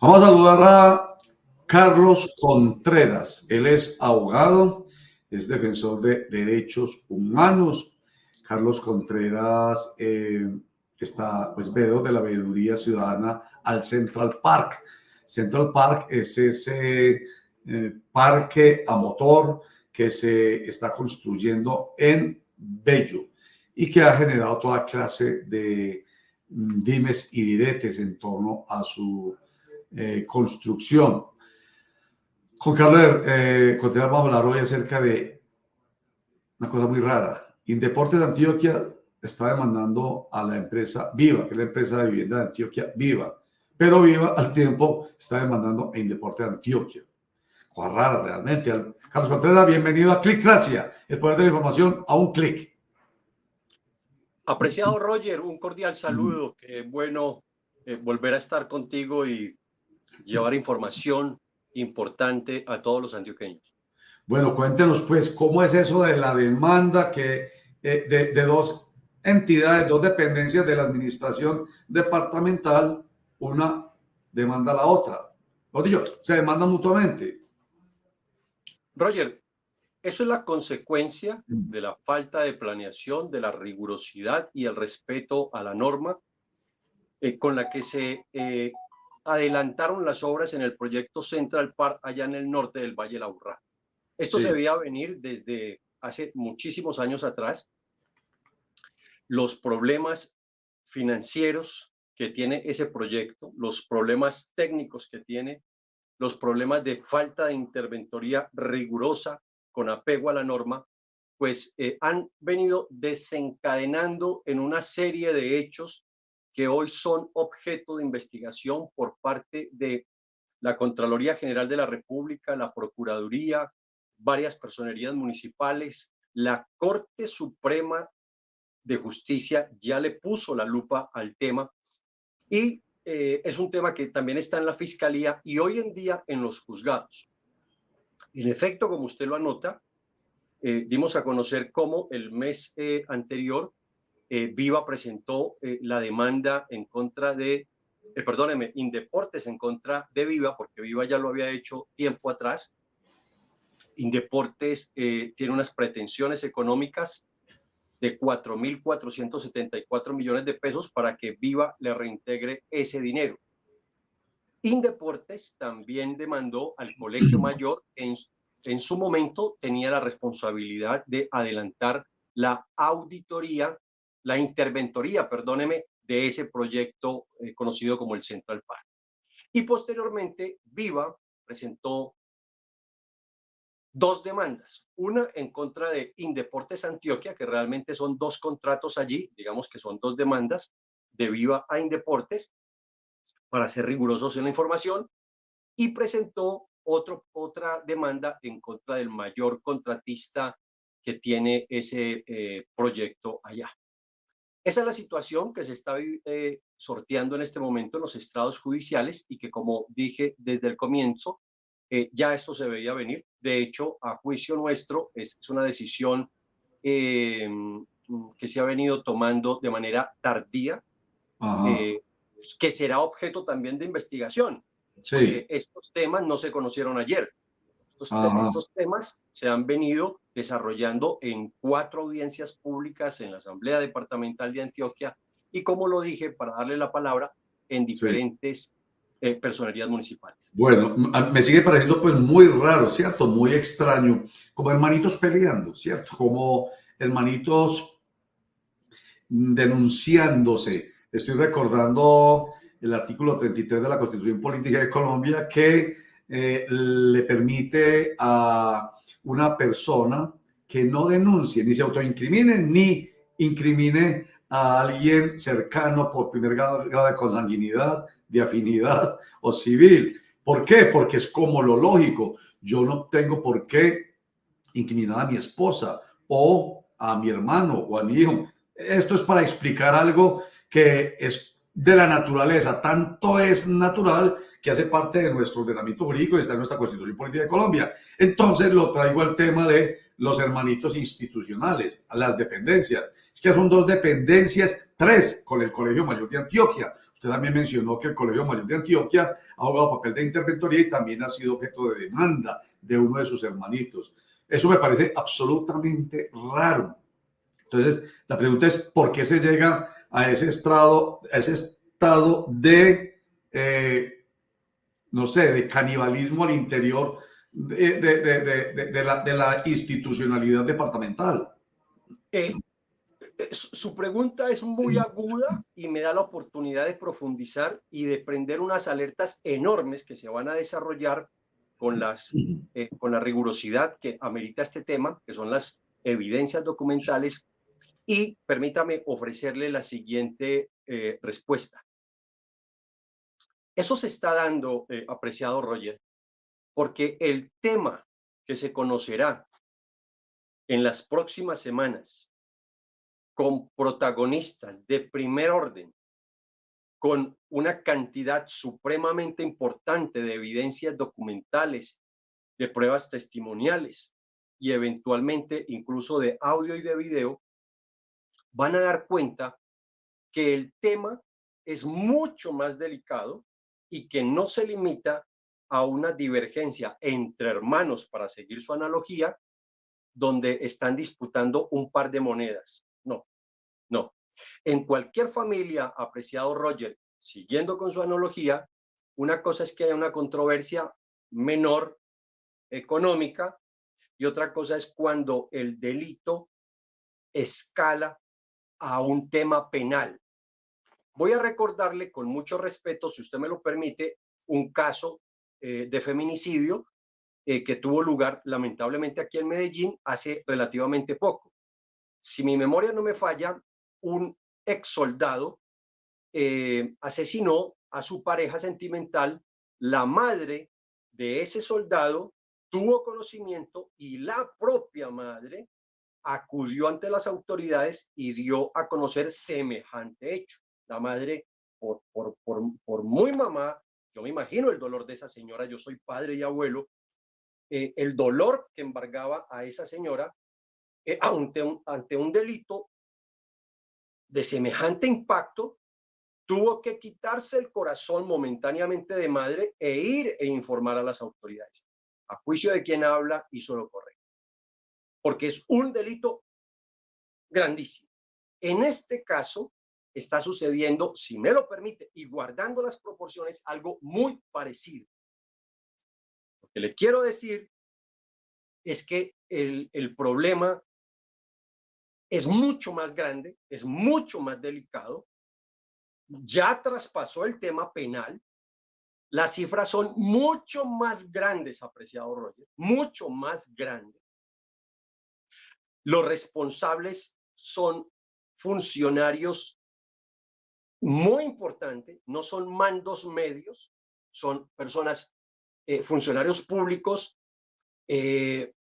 Vamos a saludar a Carlos Contreras. Él es abogado, es defensor de derechos humanos. Carlos Contreras está veedor de la veeduría ciudadana al Central Park. Central Park es ese parque a motor que se está construyendo en Bello y que ha generado toda clase de dimes y diretes en torno a su construcción. Con Carlos Contreras vamos a hablar hoy acerca de una cosa muy rara. Indeportes de Antioquia está demandando a la empresa Viva, que es la empresa de vivienda de Antioquia, Viva. Pero Viva al tiempo está demandando a Indeportes de Antioquia. Cosa rara realmente. Carlos Contreras, bienvenido a Clickracia, el poder de la información a un clic. Apreciado Roger, un cordial saludo. Qué bueno volver a estar contigo y llevar información importante a todos los antioqueños. Bueno, cuéntenos pues, ¿cómo es eso de la demanda que de dos entidades, dos dependencias de la administración departamental, una demanda a la otra? Lo digo, se demandan mutuamente. Roger, eso es la consecuencia de la falta de planeación, de la rigurosidad y el respeto a la norma con la que se adelantaron las obras en el proyecto Central Park allá en el norte del Valle de la Aburrá. Esto se veía venir desde hace muchísimos años atrás. Los problemas financieros que tiene ese proyecto, los problemas técnicos que tiene, los problemas de falta de interventoría rigurosa con apego a la norma, pues han venido desencadenando en una serie de hechos que hoy son objeto de investigación por parte de la Contraloría General de la República, la Procuraduría, varias personerías municipales, la Corte Suprema de Justicia ya le puso la lupa al tema y es un tema que también está en la Fiscalía y hoy en día en los juzgados. En efecto, como usted lo anota, dimos a conocer cómo el mes anterior Viva presentó la demanda en contra de, Indeportes en contra de Viva, porque Viva ya lo había hecho tiempo atrás. Indeportes tiene unas pretensiones económicas de 4.474 millones de pesos para que Viva le reintegre ese dinero. Indeportes también demandó al Colegio Mayor, en su momento tenía la responsabilidad de adelantar la auditoría, la interventoría, perdóneme, de ese proyecto conocido como el Central Park. Y posteriormente Viva presentó dos demandas, una en contra de Indeportes Antioquia, que realmente son dos contratos allí, digamos que son dos demandas de Viva a Indeportes, para ser rigurosos en la información, y presentó otra demanda en contra del mayor contratista que tiene ese proyecto allá. Esa es la situación que se está sorteando en este momento en los estrados judiciales y que, como dije desde el comienzo, ya esto se veía venir. De hecho, a juicio nuestro, es una decisión que se ha venido tomando de manera tardía, que será objeto también de investigación. Sí. Porque estos temas no se conocieron ayer. Estos temas se han venido desarrollando en 4 audiencias públicas en la Asamblea Departamental de Antioquia y, como lo dije, para darle la palabra, en diferentes personerías municipales. Bueno, me sigue pareciendo pues muy raro, ¿cierto? Muy extraño, como hermanitos peleando, ¿cierto? Como hermanitos denunciándose. Estoy recordando el artículo 33 de la Constitución Política de Colombia que le permite a una persona que no denuncie, ni se autoincrimine, ni incrimine a alguien cercano por primer grado de consanguinidad, de afinidad o civil. ¿Por qué? Porque es como lo lógico. Yo no tengo por qué incriminar a mi esposa o a mi hermano o a mi hijo. Esto es para explicar algo que es de la naturaleza. Tanto es natural que hace parte de nuestro ordenamiento jurídico y está en nuestra Constitución Política de Colombia. Entonces lo traigo al tema de los hermanitos institucionales, a las dependencias. Es que son 2 dependencias, 3 con el Colegio Mayor de Antioquia. Usted también mencionó que el Colegio Mayor de Antioquia ha jugado papel de interventoría y también ha sido objeto de demanda de uno de sus hermanitos. Eso me parece absolutamente raro. Entonces, la pregunta es, ¿por qué se llega a ese estado de, no sé, de canibalismo al interior de la institucionalidad departamental? Su pregunta es muy aguda y me da la oportunidad de profundizar y de prender unas alertas enormes que se van a desarrollar con la rigurosidad que amerita este tema, que son las evidencias documentales. Y permítame ofrecerle la siguiente respuesta. Eso se está dando, apreciado Roger, porque el tema que se conocerá en las próximas semanas con protagonistas de primer orden, con una cantidad supremamente importante de evidencias documentales, de pruebas testimoniales y eventualmente incluso de audio y de video, van a dar cuenta que el tema es mucho más delicado y que no se limita a una divergencia entre hermanos, para seguir su analogía, donde están disputando un par de monedas. No, no. En cualquier familia, apreciado Roger, siguiendo con su analogía, una cosa es que haya una controversia menor económica y otra cosa es cuando el delito escala a un tema penal. Voy a recordarle con mucho respeto, si usted me lo permite, un caso de feminicidio que tuvo lugar lamentablemente aquí en Medellín hace relativamente poco. Si mi memoria no me falla, un ex soldado asesinó a su pareja sentimental. La madre de ese soldado tuvo conocimiento y la propia madre acudió ante las autoridades y dio a conocer semejante hecho. La madre, por muy mamá, yo me imagino el dolor de esa señora, yo soy padre y abuelo, el dolor que embargaba a esa señora ante un delito de semejante impacto, tuvo que quitarse el corazón momentáneamente de madre e ir e informar a las autoridades. A juicio de quien habla, hizo lo correcto. Porque es un delito grandísimo. En este caso, está sucediendo, si me lo permite, y guardando las proporciones, algo muy parecido. Lo que le quiero decir es que el problema es mucho más grande, es mucho más delicado, ya traspasó el tema penal, las cifras son mucho más grandes, apreciado Roger, mucho más grandes. Los responsables son funcionarios muy importantes, no son mandos medios, son personas, funcionarios públicos que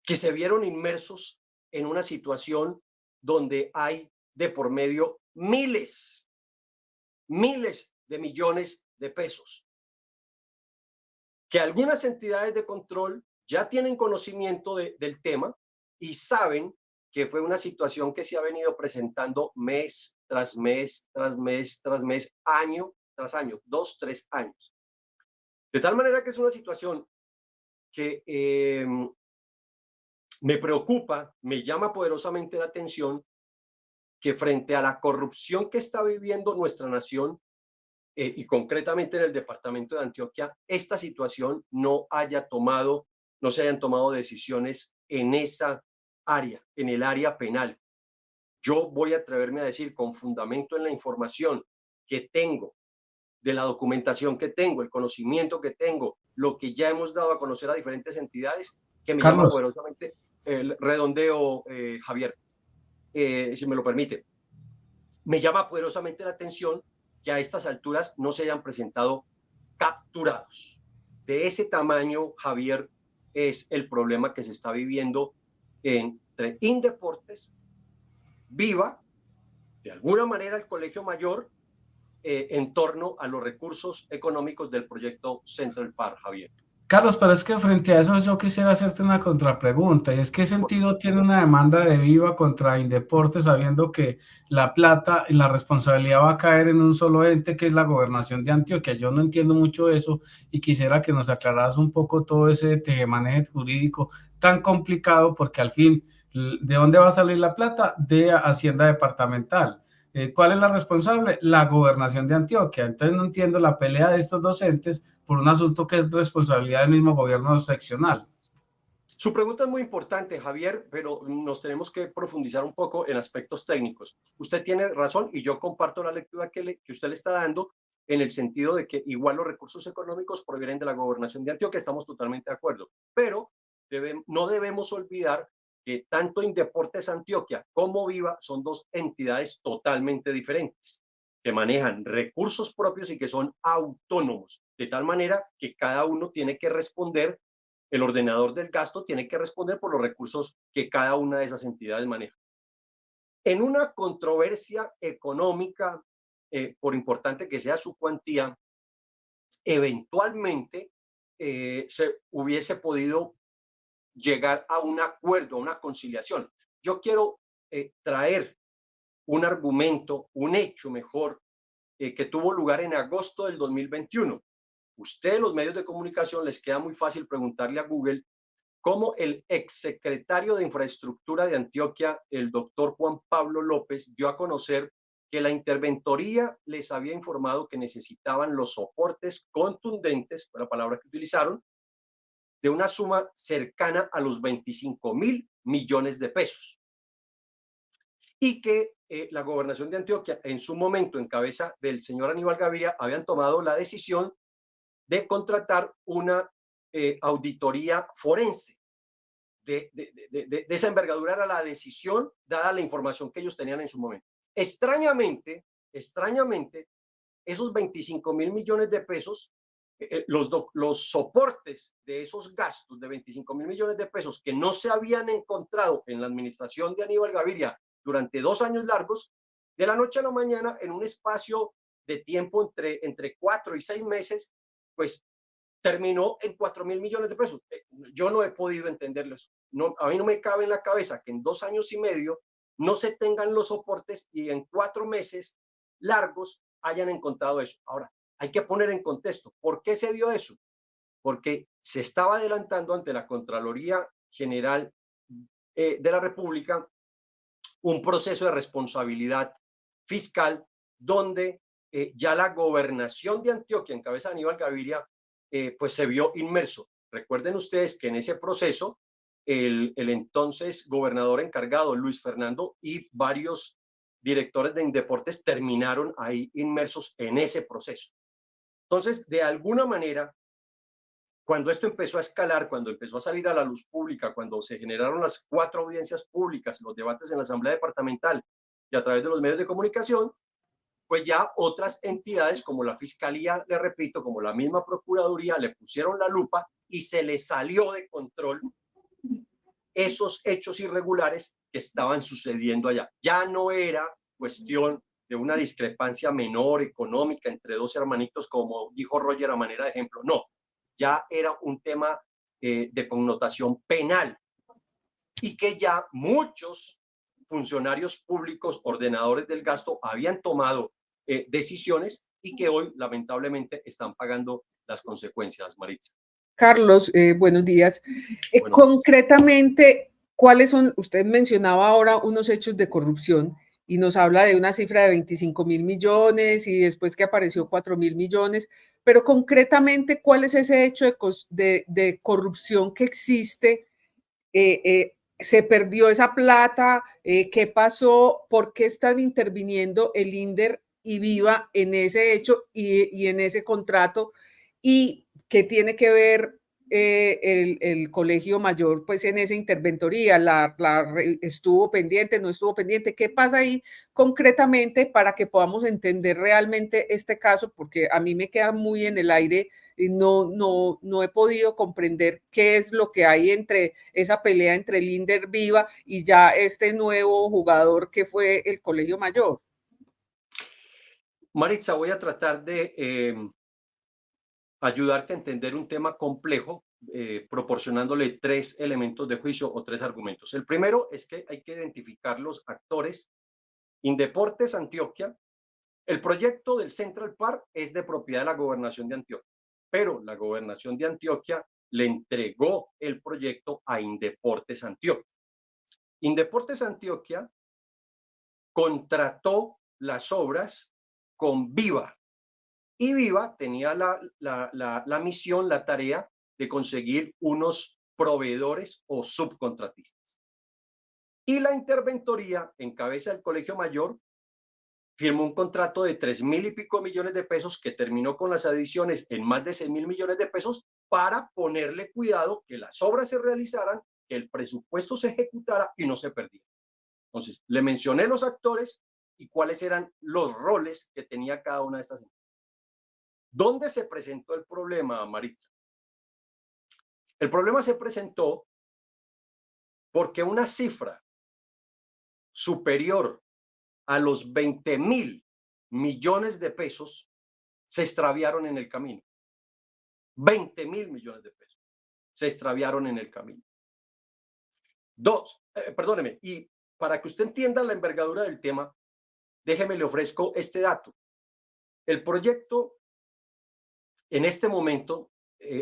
se vieron inmersos en una situación donde hay de por medio miles de millones de pesos, que algunas entidades de control ya tienen conocimiento del tema y saben que fue una situación que se ha venido presentando mes tras mes, tras mes, tras mes, año tras año, 2, 3 años. De tal manera que es una situación que me preocupa, me llama poderosamente la atención que frente a la corrupción que está viviendo nuestra nación, y concretamente en el departamento de Antioquia, esta situación no se hayan tomado decisiones en esa área, en el área penal. Yo voy a atreverme a decir, con fundamento en la información que tengo, de la documentación que tengo, el conocimiento que tengo, lo que ya hemos dado a conocer a diferentes entidades, que me llama Carlos, poderosamente el redondeo, Javier, si me lo permite. Me llama poderosamente la atención que a estas alturas no se hayan presentado capturados. De ese tamaño, Javier, es el problema que se está viviendo entre Indeportes, Viva, de alguna manera el Colegio Mayor, en torno a los recursos económicos del proyecto Central Park, Javier. Carlos, pero es que frente a eso yo quisiera hacerte una contrapregunta, y es ¿qué sentido tiene una demanda de Viva contra Indeportes sabiendo que la plata y la responsabilidad va a caer en un solo ente que es la Gobernación de Antioquia? Yo no entiendo mucho eso y quisiera que nos aclararas un poco todo ese tejemaneje jurídico tan complicado, porque al fin, ¿de dónde va a salir la plata? De Hacienda Departamental. ¿Cuál es la responsable? La Gobernación de Antioquia. Entonces no entiendo la pelea de estos dos entes por un asunto que es responsabilidad del mismo gobierno seccional. Su pregunta es muy importante, Javier, pero nos tenemos que profundizar un poco en aspectos técnicos. Usted tiene razón y yo comparto la lectura que usted le está dando en el sentido de que igual los recursos económicos provienen de la Gobernación de Antioquia, estamos totalmente de acuerdo, pero no debemos olvidar que tanto Indeportes Antioquia como Viva son dos entidades totalmente diferentes, que manejan recursos propios y que son autónomos, de tal manera que cada uno tiene que responder, el ordenador del gasto tiene que responder por los recursos que cada una de esas entidades maneja. En una controversia económica, por importante que sea su cuantía, eventualmente se hubiese podido llegar a un acuerdo, a una conciliación. Yo quiero traer un argumento, un hecho mejor, que tuvo lugar en agosto del 2021. Usted, los medios de comunicación, les queda muy fácil preguntarle a Google cómo el exsecretario de Infraestructura de Antioquia, el doctor Juan Pablo López, dio a conocer que la interventoría les había informado que necesitaban los soportes contundentes, fue la palabra que utilizaron, de una suma cercana a los 25.000 millones de pesos. Y que la gobernación de Antioquia, en su momento, en cabeza del señor Aníbal Gaviria, habían tomado la decisión de contratar una auditoría forense. De esa envergadura era la decisión, dada la información que ellos tenían en su momento. Extrañamente, esos 25.000 millones de pesos, los soportes de esos gastos de 25.000 millones de pesos que no se habían encontrado en la administración de Aníbal Gaviria durante 2 años largos, de la noche a la mañana, en un espacio de tiempo entre 4 y 6 meses, pues terminó en 4.000 millones de pesos. Yo no he podido entenderlo. No, a mí no me cabe en la cabeza que en 2 años y medio no se tengan los soportes y en 4 meses largos hayan encontrado eso. Ahora, hay que poner en contexto, ¿por qué se dio eso? Porque se estaba adelantando ante la Contraloría General de la República un proceso de responsabilidad fiscal donde ya la gobernación de Antioquia, en cabeza de Aníbal Gaviria, pues se vio inmerso. Recuerden ustedes que en ese proceso el entonces gobernador encargado, Luis Fernando, y varios directores de Indeportes terminaron ahí inmersos en ese proceso. Entonces, de alguna manera, cuando esto empezó a escalar, cuando empezó a salir a la luz pública, cuando se generaron las 4 audiencias públicas, los debates en la Asamblea Departamental y a través de los medios de comunicación, pues ya otras entidades como la Fiscalía, le repito, como la misma Procuraduría, le pusieron la lupa y se le salió de control esos hechos irregulares que estaban sucediendo allá. Ya no era cuestión de una discrepancia menor económica entre 2 hermanitos, como dijo Roger a manera de ejemplo. No, ya era un tema de connotación penal y que ya muchos funcionarios públicos, ordenadores del gasto, habían tomado decisiones y que hoy lamentablemente están pagando las consecuencias, Maritza. Carlos, buenos días. Concretamente, ¿cuáles son? Usted mencionaba ahora unos hechos de corrupción y nos habla de una cifra de 25.000 millones y después que apareció 4.000 millones, pero concretamente, ¿cuál es ese hecho de corrupción que existe? ¿Se perdió esa plata? ¿Qué pasó? ¿Por qué están interviniendo el INDER y Viva en ese hecho y en ese contrato? ¿Y qué tiene que ver el Colegio Mayor pues en esa interventoría? ¿Estuvo pendiente, no estuvo pendiente? ¿Qué pasa ahí concretamente para que podamos entender realmente este caso? Porque a mí me queda muy en el aire y no he podido comprender qué es lo que hay entre esa pelea entre el INDER Viva y ya este nuevo jugador que fue el Colegio Mayor. Maritza, voy a tratar ayudarte a entender un tema complejo, proporcionándole 3 elementos de juicio o 3 argumentos. El primero es que hay que identificar los actores. Indeportes Antioquia, el proyecto del Central Park es de propiedad de la Gobernación de Antioquia, pero la Gobernación de Antioquia le entregó el proyecto a Indeportes Antioquia. Indeportes Antioquia contrató las obras con Viva, y Viva tenía la misión, la tarea de conseguir unos proveedores o subcontratistas. Y la interventoría, en cabeza del Colegio Mayor, firmó un contrato de 3.000 y pico millones de pesos que terminó con las adiciones en más de 6.000 millones de pesos para ponerle cuidado que las obras se realizaran, que el presupuesto se ejecutara y no se perdiera. Entonces, le mencioné los actores y cuáles eran los roles que tenía cada una de estas empresas. ¿Dónde se presentó el problema, Maritza? El problema se presentó porque una cifra superior a los 20.000 millones de pesos se extraviaron en el camino. 20.000 millones de pesos se extraviaron en el camino. Perdóneme, y para que usted entienda la envergadura del tema, déjeme le ofrezco este dato. El proyecto en este momento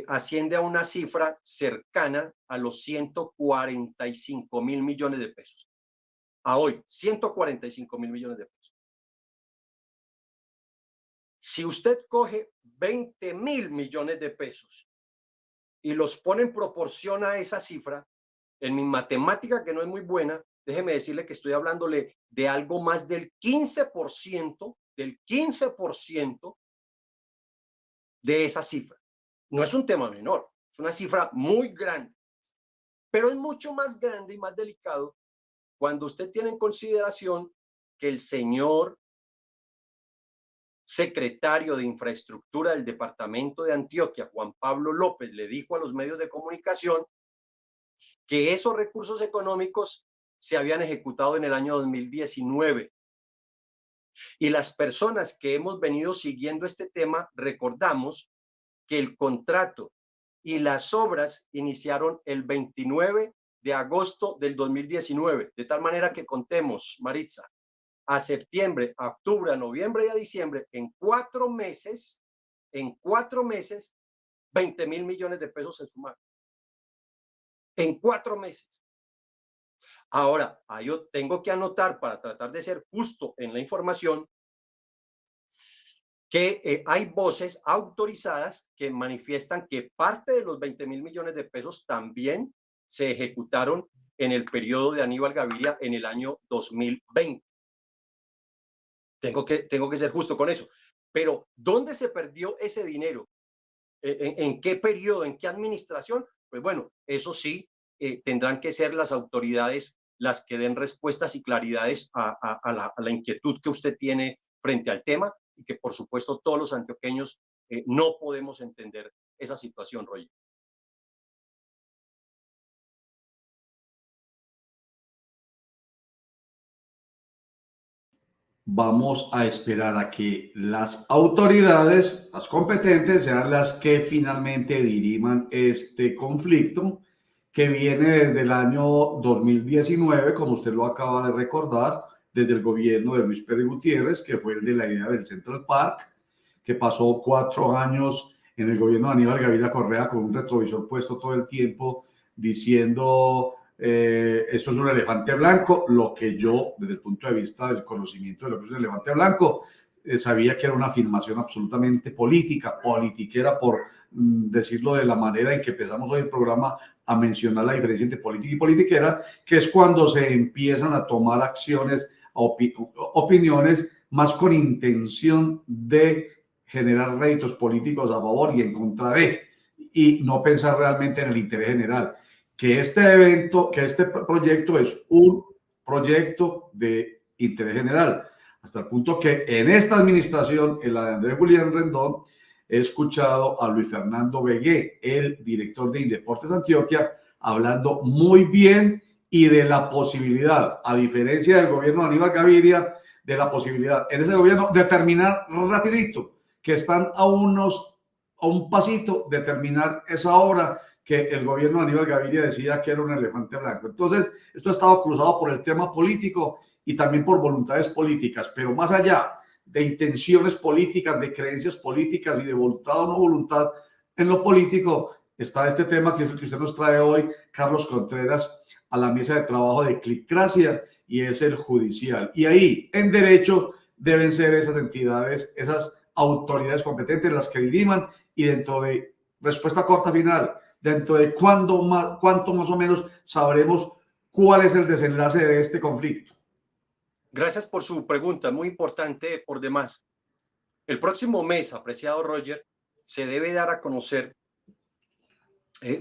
asciende a una cifra cercana a los 145.000 millones de pesos. A hoy, 145.000 millones de pesos. Si usted coge 20.000 millones de pesos y los pone en proporción a esa cifra, en mi matemática, que no es muy buena, déjeme decirle que estoy hablándole de algo más del 15%, de esa cifra. No es un tema menor, es una cifra muy grande, pero es mucho más grande y más delicado cuando usted tiene en consideración que el señor secretario de Infraestructura del departamento de Antioquia, Juan Pablo López, le dijo a los medios de comunicación que esos recursos económicos se habían ejecutado en el año 2019. Y las personas que hemos venido siguiendo este tema recordamos que el contrato y las obras iniciaron el 29 de agosto del 2019, de tal manera que contemos, Maritza, a septiembre, a octubre, a noviembre y a diciembre, en 4 meses, 20.000 millones de pesos se sumaron. En 4 meses. Ahora, yo tengo que anotar, para tratar de ser justo en la información, que hay voces autorizadas que manifiestan que parte de los 20.000 millones de pesos también se ejecutaron en el periodo de Aníbal Gaviria en el año 2020. Tengo que ser justo con eso. Pero, ¿dónde se perdió ese dinero? ¿En qué periodo? ¿En qué administración? Pues bueno, eso sí, tendrán que ser las autoridades las que den respuestas y claridades a la inquietud que usted tiene frente al tema, y que por supuesto todos los antioqueños no podemos entender esa situación, Roger. Vamos a esperar a que las autoridades, las competentes, sean las que finalmente diriman este conflicto que viene desde el año 2019, como usted lo acaba de recordar, desde el gobierno de Luis Pérez Gutiérrez, que fue el de la idea del Central Park, que pasó 4 años en el gobierno de Aníbal Gaviria Correa con un retrovisor puesto todo el tiempo diciendo esto es un elefante blanco, lo que yo, desde el punto de vista del conocimiento de lo que es un elefante blanco, sabía que era una afirmación absolutamente politiquera, por decirlo de la manera en que empezamos hoy el programa, a mencionar la diferencia entre política y politiquera, que es cuando se empiezan a tomar acciones, opiniones, más con intención de generar réditos políticos a favor y en contra de, y no pensar realmente en el interés general. Que este evento, que este proyecto es un proyecto de interés general, hasta el punto que en esta administración, en la de Andrés Julián Rendón, he escuchado a Luis Fernando Vegué, el director de Indeportes Antioquia, hablando muy bien y de la posibilidad, a diferencia del gobierno de Aníbal Gaviria, de la posibilidad en ese gobierno de terminar rapidito, que están a a un pasito de terminar esa obra que el gobierno de Aníbal Gaviria decía que era un elefante blanco. Entonces, esto ha estado cruzado por el tema político y también por voluntades políticas, pero más allá de intenciones políticas, de creencias políticas y de voluntad o no voluntad en lo político, está este tema que es el que usted nos trae hoy, Carlos Contreras, a la mesa de trabajo de Clicracia, y es el judicial. Y ahí, en derecho, deben ser esas entidades, esas autoridades competentes las que diriman, y dentro de respuesta corta final, dentro de cuánto más o menos sabremos cuál es el desenlace de este conflicto. Gracias por su pregunta, muy importante por demás. El próximo mes, apreciado Roger, se debe dar a conocer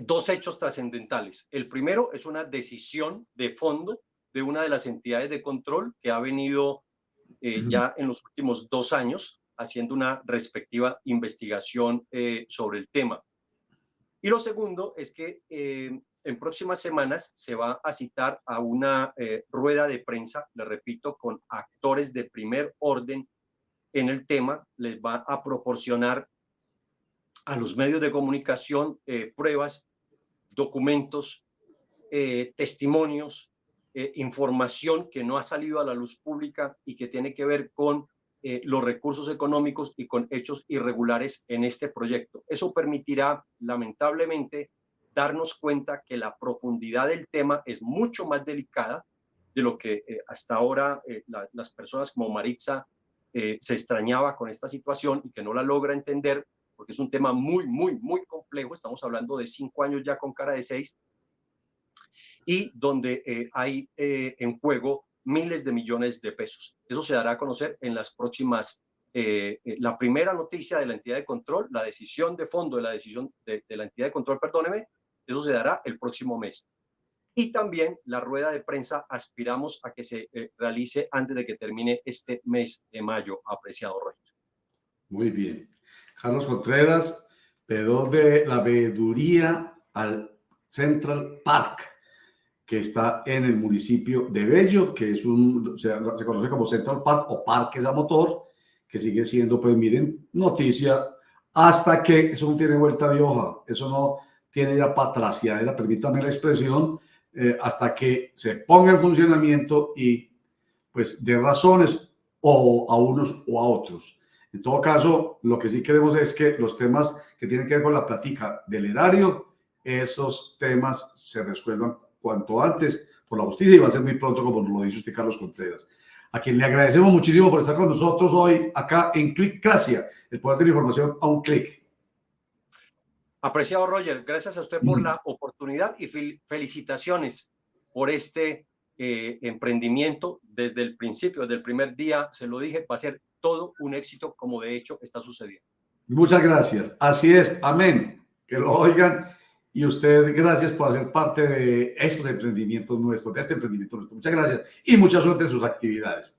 dos hechos trascendentales. El primero es una decisión de fondo de una de las entidades de control que ha venido ya en los últimos 2 años haciendo una respectiva investigación sobre el tema. Y lo segundo es que en próximas semanas se va a citar a una rueda de prensa, le repito, con actores de primer orden en el tema. Les va a proporcionar a los medios de comunicación pruebas, documentos, testimonios, información que no ha salido a la luz pública y que tiene que ver con los recursos económicos y con hechos irregulares en este proyecto. Eso permitirá, lamentablemente, darnos cuenta que la profundidad del tema es mucho más delicada de lo que hasta ahora las personas como Maritza se extrañaba con esta situación y que no la logra entender, porque es un tema muy, muy, muy complejo. Estamos hablando de 5 años ya con cara de 6, y donde hay en juego miles de millones de pesos. Eso se dará a conocer en las próximas, la primera noticia de la entidad de control, la decisión de fondo de la decisión de la entidad de control, perdóneme, eso se dará el próximo mes. Y también la rueda de prensa aspiramos a que se realice antes de que termine este mes de mayo, apreciado Roger. Muy bien. Carlos Contreras, veedor de la veeduría al Central Park, que está en el municipio de Bello, que es se conoce como Central Park o Parques a Motor, que sigue siendo, pues miren, noticia, hasta que eso no tiene vuelta de hoja, eso no tiene ya patraciadera, permítame la expresión, hasta que se ponga en funcionamiento y pues de razones o a unos o a otros. En todo caso, lo que sí queremos es que los temas que tienen que ver con la plática del erario, esos temas se resuelvan cuanto antes por la justicia, y va a ser muy pronto, como lo dice usted, Carlos Contreras, a quien le agradecemos muchísimo por estar con nosotros hoy acá en Clicracia, el poder de la información a un clic. Apreciado Roger, gracias a usted por la oportunidad y felicitaciones por este emprendimiento. Desde el principio, desde el primer día, se lo dije, va a ser todo un éxito, como de hecho está sucediendo. Muchas gracias. Así es. Amén. Que lo oigan. Y usted, gracias por hacer parte de estos emprendimientos nuestros, de este emprendimiento nuestro. Muchas gracias y mucha suerte en sus actividades.